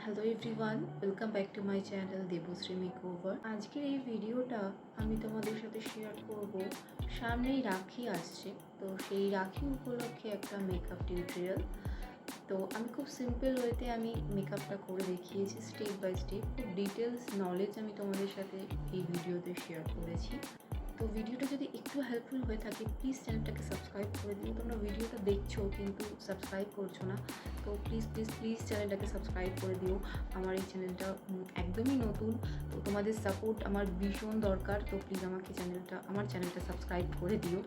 Hello everyone, welcome back to my channel Debashree makeover. আজকের এই ভিডিওটা আমি তোমাদের সাথে শেয়ার করব। সামনেই রাখি আসছে, তো সেই রাখি উপলক্ষে একটা মেকআপ টিউটোরিয়াল। তো আমি খুব সিম্পল ওয়েতে আমি মেকআপটা করে দেখিয়েছি, স্টেপ বাই স্টেপ। খুব ডিটেলস নলেজ আমি তোমাদের সাথে এই ভিডিওতে শেয়ার করেছি। তো ভিডিওটা যদি একটু হেল্পফুল হয়ে থাকে প্লিজ চ্যানেলটাকে সাবস্ক্রাইব করে দিও। তোমরা ভিডিওটা দেখছো কিন্তু সাবস্ক্রাইব করছো না, তো প্লিজ প্লিজ প্লিজ চ্যানেলটাকে সাবস্ক্রাইব করে দিও। আমার এই চ্যানেলটা একদমই নতুন, তো তোমাদের সাপোর্ট আমার ভীষণ দরকার। তো প্লিজ আমার চ্যানেলটা সাবস্ক্রাইব করে দিও।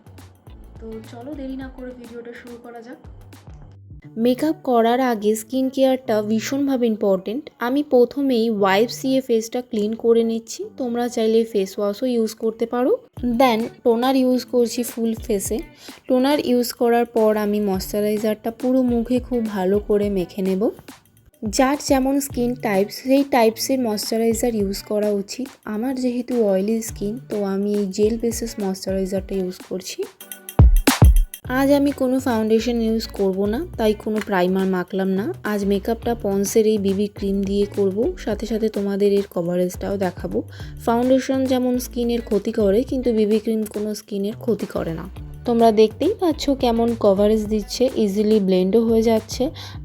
তো চলো দেরি না করে ভিডিওটা শুরু করা যাক। মেকআপ করার আগে স্কিন কেয়ারটা ভীষণভাবে ইম্পর্টেন্ট। আমি প্রথমেই ওয়াইপস দিয়ে ফেসটা ক্লিন করে নিচ্ছি। তোমরা চাইলে ফেস ওয়াশও ইউজ করতে পারো। দেন টোনার ইউজ করছি ফুল ফেসে। টোনার ইউজ করার পর আমি ময়শ্চারাইজারটা পুরো মুখে খুব ভালো করে মেখে নেব। যার যেমন স্কিন টাইপ সেই টাইপসের ময়শ্চারাইজার ইউজ করা উচিত। আমার যেহেতু অয়েলি স্কিন, তো আমি এই জেল বেসিস ময়শ্চারাইজারটা ইউজ করছি। আজ আমি কোনো ফাউন্ডেশন ইউজ করব না, তাই কোনো প্রাইমার মাখলাম না। আজ মেকআপটা পন্সের এই বিবি ক্রিম দিয়ে করব, সাথে সাথে তোমাদের এর কভারেজটাও দেখাবো। ফাউন্ডেশন যেমন স্কিনের ক্ষতি করে, কিন্তু বিবি ক্রিম কোনো স্কিনের ক্ষতি করে না। তোমরা দেখতেই পাচ্ছ কেমন কভারেজ দিচ্ছে, ইজিলি ব্লেন্ডও হয়ে যাচ্ছে।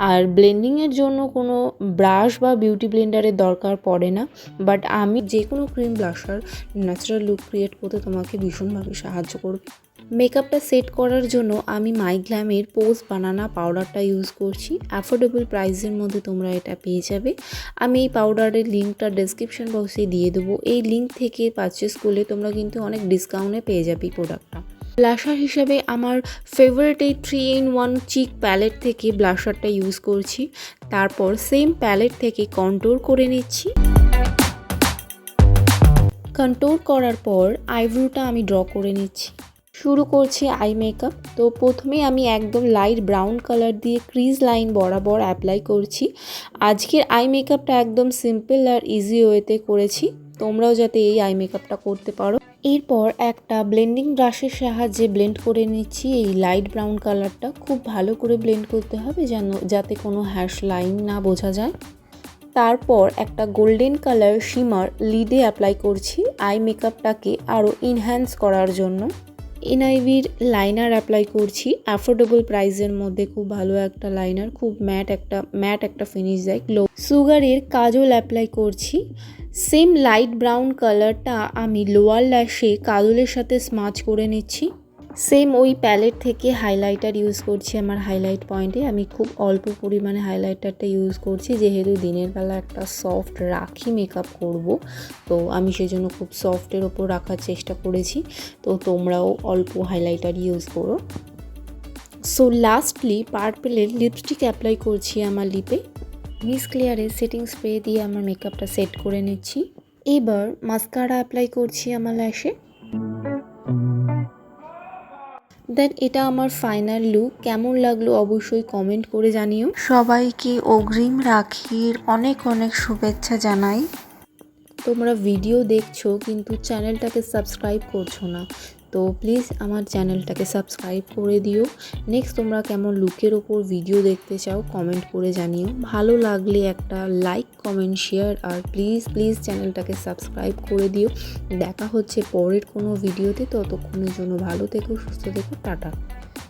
আর ব্লেন্ডিংয়ের জন্য কোনো ব্রাশ বা বিউটি ব্লেন্ডারের দরকার পড়ে না। বাট আমি যে কোনো cream blusher natural look create করতে তোমাকে ভীষণভাবে সাহায্য করবে। মেকআপটা সেট করার জন্য আমি মাইগ্ল্যামের পোজ বানানা পাউডারটা ইউজ করছি। অ্যাফোর্ডেবল প্রাইসের মধ্যে তোমরা এটা পেয়ে যাবে। আমি এই পাউডারের লিঙ্কটা ডেসক্রিপশন বক্সে দিয়ে দেবো। এই লিঙ্ক থেকে পারচেস করলে তোমরা কিন্তু অনেক ডিসকাউন্টে পেয়ে যাবে এই প্রোডাক্টটা। ব্লাশার হিসেবে আমার ফেভারিট এই 3-in-1 চিক প্যালেট থেকে ব্লাশারটা ইউজ করছি। তারপর সেম প্যালেট থেকে কন্ট্যুর করে নিচ্ছি। কন্ট্যুর করার পর আইব্রোটা আমি ড্র করে নিচ্ছি। শুরু করছি আই মেকআপ। তো প্রথমে আমি একদম লাইট ব্রাউন কালার দিয়ে ক্রিজ লাইন বরাবর অ্যাপ্লাই করছি। আজকের আই মেকআপটা একদম সিম্পল আর ইজি ওয়েতে করেছি, তোমরাও যাতে এই আই মেকআপটা করতে পারো। এরপর একটা ব্লেন্ডিং ব্রাশের সাহায্যে ব্লেন্ড করে নিচ্ছি এই লাইট ব্রাউন কালারটা। খুব ভালো করে ব্লেন্ড করতে হবে যাতে কোনো হ্যাশ লাইন না বোঝা যায়। তারপর একটা গোল্ডেন কালার শিমার লিডে অ্যাপ্লাই করছি আই মেকআপটাকে আরও ইনহ্যান্স করার জন্য। এনআইভির লাইনার অ্যাপ্লাই করছি। অ্যাফোর্ডেবল প্রাইসের মধ্যে খুব ভালো একটা লাইনার, খুব ম্যাট একটা ফিনিশ দেয়। গ্লো সুগারের কাজল অ্যাপ্লাই করছি। সেম লাইট ব্রাউন কালারটা আমি লোয়ার ল্যাশে কাজলের সাথে স্মাচ করে নিচ্ছি। সেম ওই প্যালেট থেকে হাইলাইটার ইউজ করছি। আমার হাইলাইট পয়েন্টে আমি খুব অল্প পরিমাণে হাইলাইটারটা ইউজ করছি, যেহেতু দিনের বেলা একটা সফট রাখি মেকআপ করব, তো আমি সেজন্য খুব সফটের ওপর রাখার চেষ্টা করেছি। তো তোমরাও অল্প হাইলাইটার ইউজ করো। সো লাস্টলি পার্পেলের লিপস্টিক অ্যাপ্লাই করছি আমার লিপে। মিস ক্লিয়ারের সেটিং স্প্রে দিয়ে আমার মেকআপটা সেট করে নিচ্ছি। এবার মাস্কারা অ্যাপ্লাই করছি আমার ল্যাশে। দেন এটা আমার ফাইনাল লুক। কেমন লাগলো অবশ্যই কমেন্ট করে জানিও। সবাইকে অগ্রিম রাখির অনেক অনেক শুভেচ্ছা জানাই। তোমরা ভিডিও দেখছো কিন্তু চ্যানেলটাকে সাবস্ক্রাইব করছো না, তো প্লিজ আমার চ্যানেলটাকে সাবস্ক্রাইব করে দিও। নেক্সট তোমরা কেমন লুকের ওপর ভিডিও দেখতে চাও কমেন্ট করে জানিও। ভালো লাগলে একটা লাইক, কমেন্ট, শেয়ার আর প্লিজ প্লিজ চ্যানেলটাকে সাবস্ক্রাইব করে দিও। দেখা হচ্ছে পরের কোনো ভিডিওতে। ততক্ষণের জন্য ভালো থেকো, সুস্থ থেকো, টাটা।